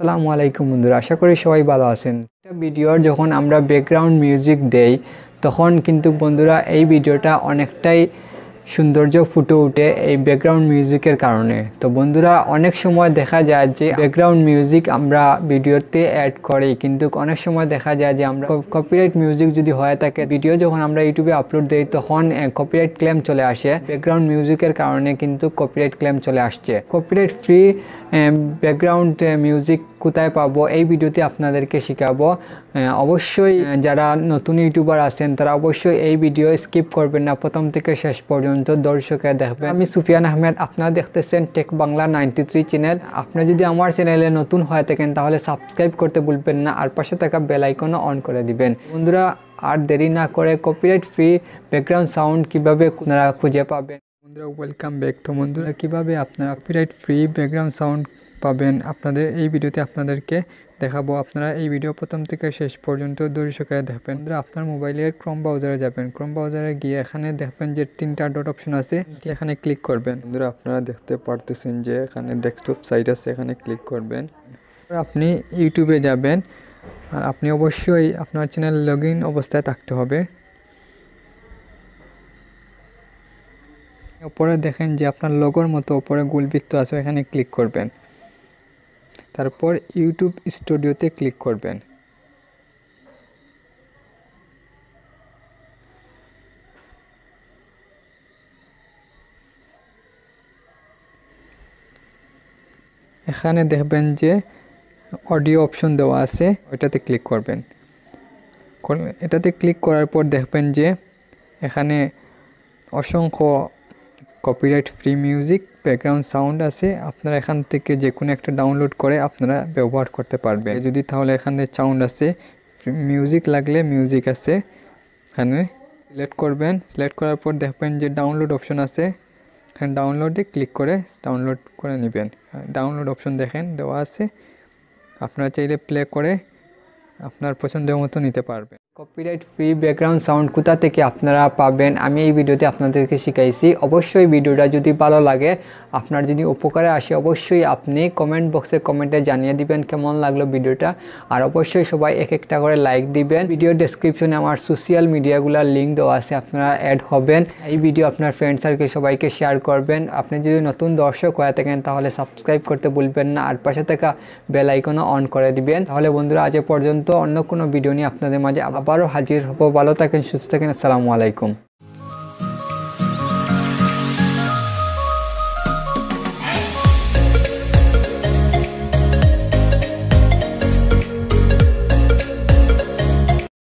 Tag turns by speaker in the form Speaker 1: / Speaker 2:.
Speaker 1: আসসালামু আলাইকুম বন্ধুরা, আশা করি সবাই ভালো আছেন। একটা ভিডিওর যখন আমরা ব্যাকগ্রাউন্ড মিউজিক দেই তখন কিন্তু বন্ধুরা এই ভিডিওটা অনেকটাই সৌন্দর্য ফুটে ওঠে এই ব্যাকগ্রাউন্ড মিউজিকের কারণে। তো বন্ধুরা, অনেক সময় দেখা যায় যে ব্যাকগ্রাউন্ড মিউজিক আমরা ভিডিওতে অ্যাড করি, কিন্তু অনেক সময় দেখা যায় যে আমরা কপিরাইট মিউজিক যদি হয়ে থাকে, ভিডিও যখন আমরা ইউটিউবে আপলোড দেই তখন কপিরাইট ক্লেম চলে আসে। ব্যাকগ্রাউন্ড মিউজিকের কারণে কিন্তু কপিরাইট ক্লেম চলে আসছে। কপিরাইট ফ্রি ব্যাকগ্রাউন্ড মিউজিক কোথায় পাবো এই ভিডিওতে আপনাদেরকে শেখাবো। অবশ্যই যারা নতুন ইউটিউবার আছেন তারা অবশ্যই এই ভিডিও স্কিপ করবেন না, প্রথম থেকে শেষ পর্যন্ত দর্শকে দেখবেন। আমি সুফিয়ান আহমেদ, আপনারা দেখতেছেন টেক বাংলা 93 চ্যানেল। আপনি যদি আমার চ্যানেলে নতুন হয়ে থাকেন তাহলে সাবস্ক্রাইব করতে ভুলবেন না, আর পাশে থাকা বেল আইকনও অন করে দিবেন। বন্ধুরা, আর দেরি না করে কপিরাইট ফ্রি ব্যাকগ্রাউন্ড সাউন্ড কিভাবে আপনারা খুঁজে পাবেন। বন্ধুরা, ওয়েলকাম ব্যাক। তো বন্ধুরা, কিভাবে আপনারা কপিরাইট ফ্রি ব্যাকগ্রাউন্ড সাউন্ড পাবেন আপনাদের এই ভিডিওতে আপনাদেরকে দেখাবো। আপনারা এই ভিডিও প্রথম থেকে শেষ পর্যন্ত দর্শকে দেখবেন। বন্ধুরা, আপনার মোবাইলের ক্রোম ব্রাউজারে যাবেন। ক্রোম ব্রাউজারে গিয়ে এখানে দেখবেন যে 3টা ডট অপশন আছে, এখানে ক্লিক করবেন। বন্ধুরা, আপনারা দেখতে পারতেছেন যে এখানে ডেস্কটপ সাইট আছে, এখানে ক্লিক করবেন। আপনি ইউটিউবে যাবেন, আর আপনি অবশ্যই আপনার চ্যানেল লগ ইন অবস্থায় থাকতে হবে। উপরে দেখেন যে আপনার লোগোর মতো উপরে গোলবৃত্ত আছে, এখানে ক্লিক করবেন। তারপর ইউটিউব স্টুডিওতে ক্লিক করবেন। এখানে দেখবেন যে অডিও অপশন দেওয়া আছে, ওইটাতে ক্লিক করবেন। এটাতে ক্লিক করার পর দেখবেন যে এখানে অসংখ্য copyright free music background sound আছে। আপনারা এখান থেকে যে কোনো একটা ডাউনলোড করে আপনারা ব্যবহার করতে পারবেন। যদি তাহলে এখানে সাউন্ড আছে, মিউজিক লাগলে মিউজিক আছে, এখানে সিলেক্ট করবেন। সিলেক্ট করার পর দেখবেন যে ডাউনলোড অপশন আছে, এখানে ডাউনলোডে ক্লিক করে ডাউনলোড করে নেবেন। ডাউনলোড অপশন দেখেন দেওয়া আছে, আপনারা চাইলে প্লে করে আপনার পছন্দের মতো নিতে পারবেন। কপিরাইট ফ্রি ব্যাকগ্রাউন্ড সাউন্ড কোথা থেকে আপনারা পাবেন আমি এই ভিডিওতে আপনাদেরকে শিখাইছি। অবশ্যই ভিডিওটা যদি ভালো লাগে, আপনার যদি উপকারে আসে, অবশ্যই আপনি কমেন্ট বক্সে কমেন্টে জানিয়ে দিবেন কেমন লাগলো ভিডিওটা। আর অবশ্যই সবাই এক একটা করে লাইক দিবেন। ভিডিও ডেসক্রিপশনে আমার সোশ্যাল মিডিয়াগুলোর লিঙ্ক দেওয়া আছে, আপনারা অ্যাড হবেন। এই ভিডিও আপনার ফ্রেন্ড সার্কেল সবাইকে শেয়ার করবেন। আপনি যদি নতুন দর্শক হয়ে থাকেন তাহলে সাবস্ক্রাইব করতে ভুলবেন না, আর পাশে থাকা বেল আইকনও অন করে দিবেন। তাহলে বন্ধুরা, আজ পর্যন্ত অন্য কোনো ভিডিও নিয়ে আপনাদের মাঝে আবারও হাজির হব। ভালো থাকেন, সুস্থ থাকেন। আসসালামু আলাইকুম।